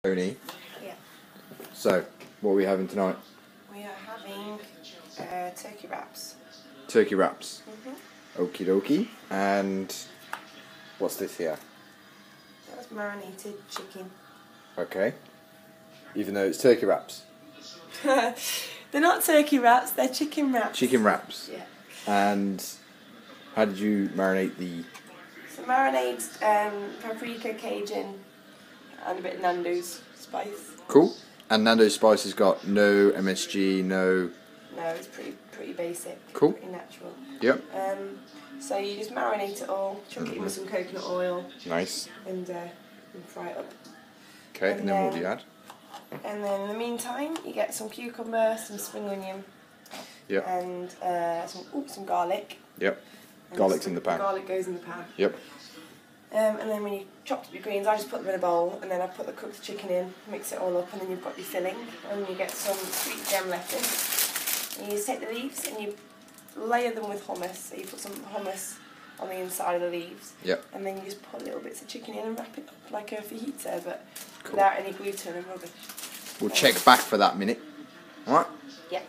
Tony. Yeah. So, what are we having tonight? We are having turkey wraps. Turkey wraps. Mm-hmm. Okie dokie. And what's this here? That was marinated chicken. Okay. Even though it's turkey wraps. They're not turkey wraps, they're chicken wraps. Chicken wraps. Yeah. And how did you marinate the... So marinade paprika, Cajun, and a bit of Nando's spice. Cool. And Nando's spice has got no MSG, no... No, it's pretty basic. Cool. Pretty natural. Yep. So you just marinate it all, chuck it in with some coconut oil. Nice. And fry it up. Okay, and then what do you add? And then in the meantime, you get some cucumber, some spring onion, Yep. and some garlic. Yep. Garlic's in the pan. Garlic goes in the pan. Yep. And then when you chopped up your greens, I just put them in a bowl, and then I put the cooked chicken in, mix it all up, and then you've got your filling, and you get some sweet gem lettuce. And you just take the leaves and you layer them with hummus. So you put some hummus on the inside of the leaves. Yep. And then you just put little bits of chicken in and wrap it up like a fajita, but Cool. without any gluten and rubbish. We'll check back for that minute. Alright? Yeah.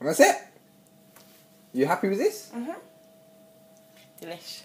And that's it. You happy with this? Delish.